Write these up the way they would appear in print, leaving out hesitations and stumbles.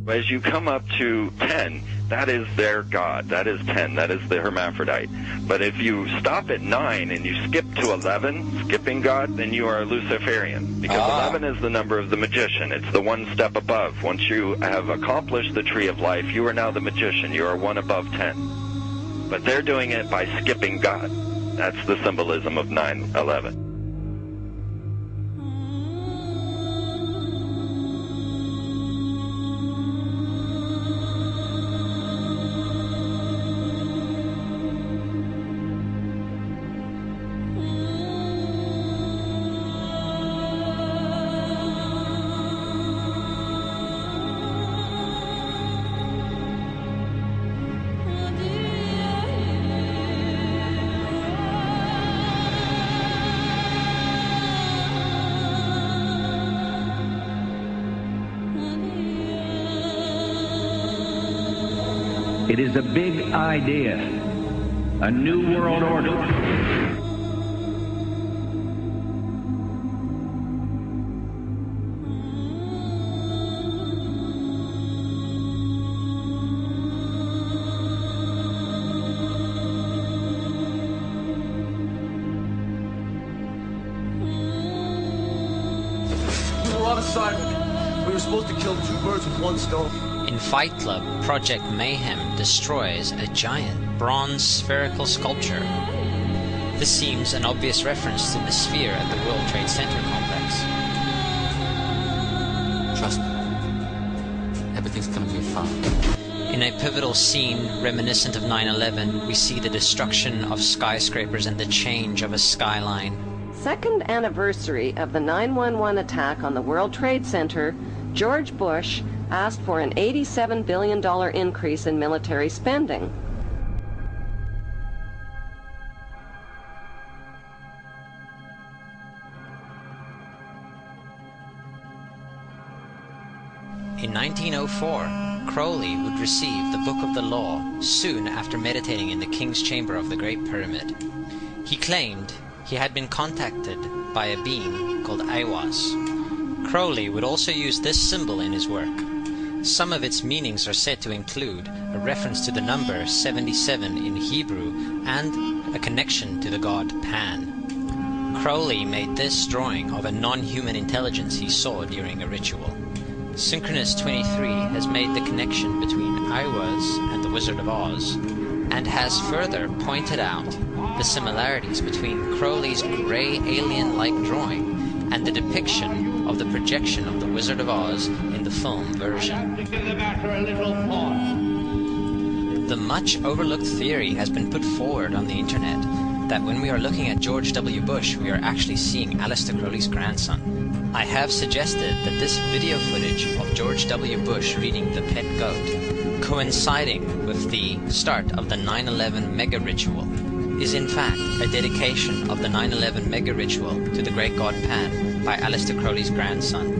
As you come up to 10, that is their god. That is 10. That is the hermaphrodite. But if you stop at 9 and you skip to 11, skipping god, then you are a Luciferian. Because 11 is the number of the magician. It's the one step above. Once you have accomplished the tree of life, you are now the magician. You are one above 10. But they're doing it by skipping god. That's the symbolism of 9/11. It is a big idea, a new world order. We were on assignment. We were supposed to kill two birds with one stone. In Fight Club, Project Mayhem destroys a giant bronze spherical sculpture. This seems an obvious reference to the sphere at the World Trade Center complex. Trust me, everything's gonna be fine. In a pivotal scene reminiscent of 9/11, we see the destruction of skyscrapers and the change of a skyline. Second anniversary of the 9/11 attack on the World Trade Center, George Bush asked for an $87 billion increase in military spending. In 1904, Crowley would receive the Book of the Law soon after meditating in the King's Chamber of the Great Pyramid. He claimed he had been contacted by a being called Aiwass. Crowley would also use this symbol in his work. Some of its meanings are said to include a reference to the number 77 in Hebrew and a connection to the god Pan. Crowley made this drawing of a non-human intelligence he saw during a ritual. Synchronous 23 has made the connection between Aiwass and the Wizard of Oz, and has further pointed out the similarities between Crowley's grey alien-like drawing and the depiction of the projection of the Wizard of Oz in the film version. The much overlooked theory has been put forward on the internet that when we are looking at George W. Bush, we are actually seeing Aleister Crowley's grandson. I have suggested that this video footage of George W. Bush reading The Pet Goat, coinciding with the start of the 9/11 mega ritual, is in fact a dedication of the 9/11 mega ritual to the great god Pan by Aleister Crowley's grandson.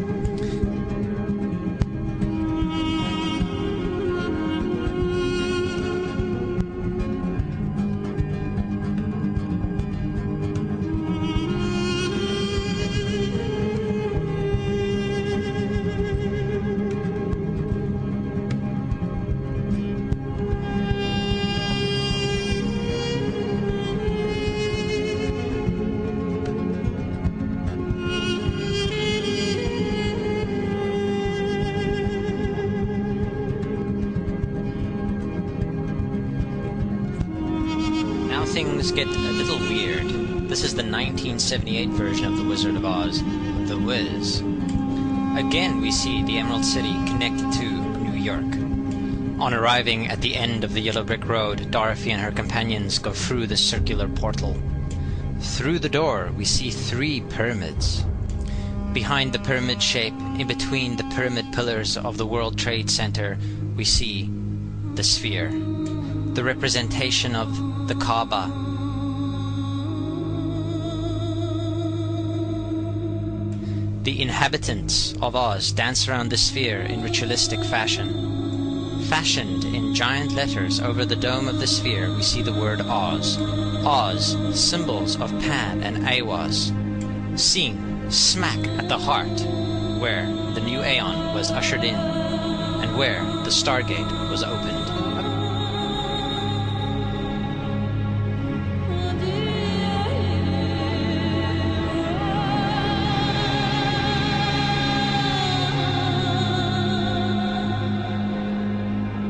Things get a little weird. This is the 1978 version of The Wizard of Oz, The Wiz. Again we see the Emerald City connected to New York. On arriving at the end of the Yellow Brick Road, Dorothy and her companions go through the circular portal. Through the door we see 3 pyramids. Behind the pyramid shape, in between the pyramid pillars of the World Trade Center, we see the sphere, the representation of the kaaba. The inhabitants of Oz dance around the sphere in ritualistic fashion. Fashioned in giant letters over the dome of the sphere, we see the word Oz. Oz, symbols of Pan and Aiwass, seen smack at the heart where the new Aeon was ushered in, and and where the Stargate was opened.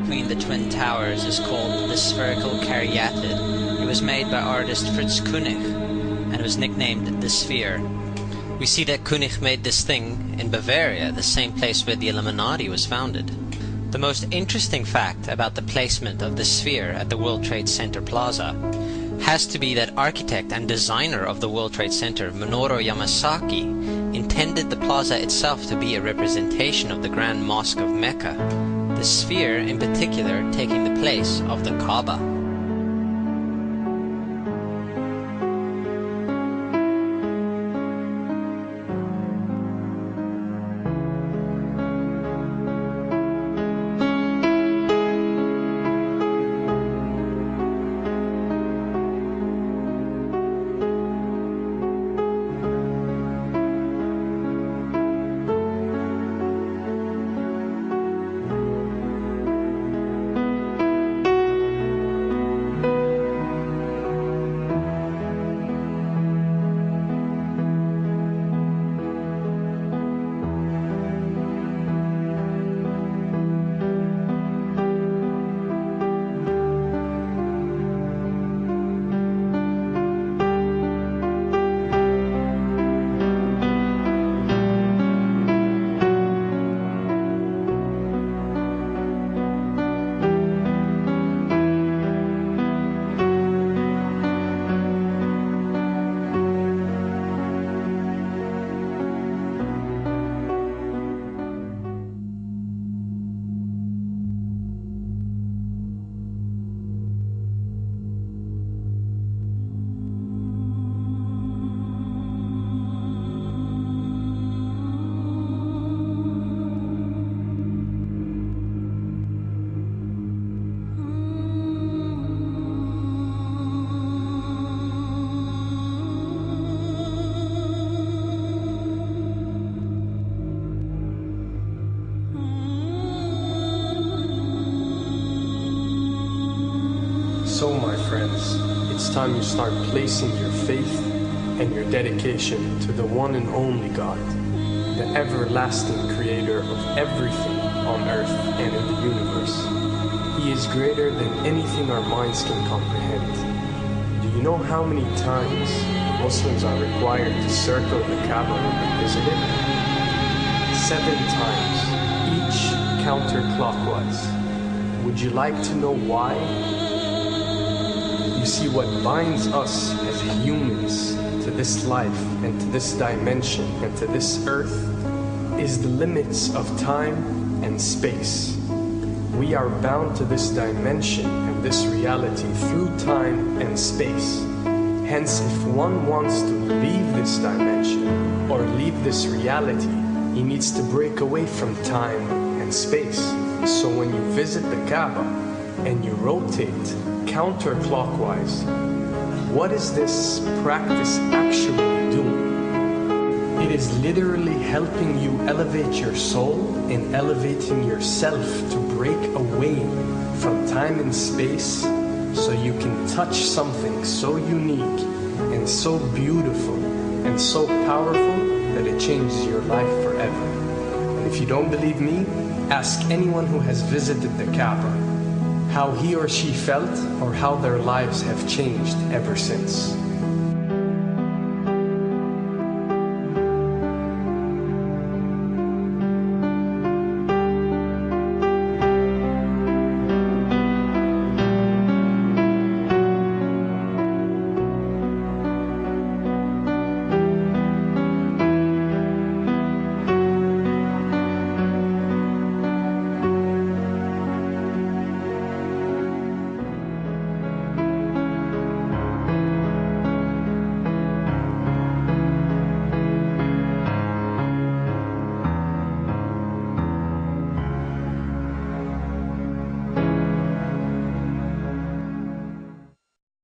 Between the Twin Towers is called the spherical caryatid. It was made by artist Fritz Koenig and was nicknamed the Sphere. We see that Koenig made this thing in Bavaria, the same place where the Illuminati was founded. The most interesting fact about the placement of the Sphere at the World Trade Center Plaza has to be that architect and designer of the World Trade Center, Minoru Yamasaki, intended the plaza itself to be a representation of the Grand Mosque of Mecca, the Sphere in particular taking the place of the Kaaba. So, my friends, it's time you start placing your faith and your dedication to the one and only God, the everlasting creator of everything on earth and in the universe. He is greater than anything our minds can comprehend. Do you know how many times Muslims are required to circle the Kaaba when they visit it? 7 times, each counterclockwise. Would you like to know why? You see, what binds us as humans to this life and to this dimension and to this earth is the limits of time and space. We are bound to this dimension and this reality through time and space. Hence, if one wants to leave this dimension or leave this reality, he needs to break away from time and space. So when you visit the Kaaba and you rotate counterclockwise, what is this practice actually doing? It is literally helping you elevate your soul and elevating yourself to break away from time and space so you can touch something so unique and so beautiful and so powerful that it changes your life forever. And if you don't believe me, ask anyone who has visited the Kaaba how he or she felt or how their lives have changed ever since.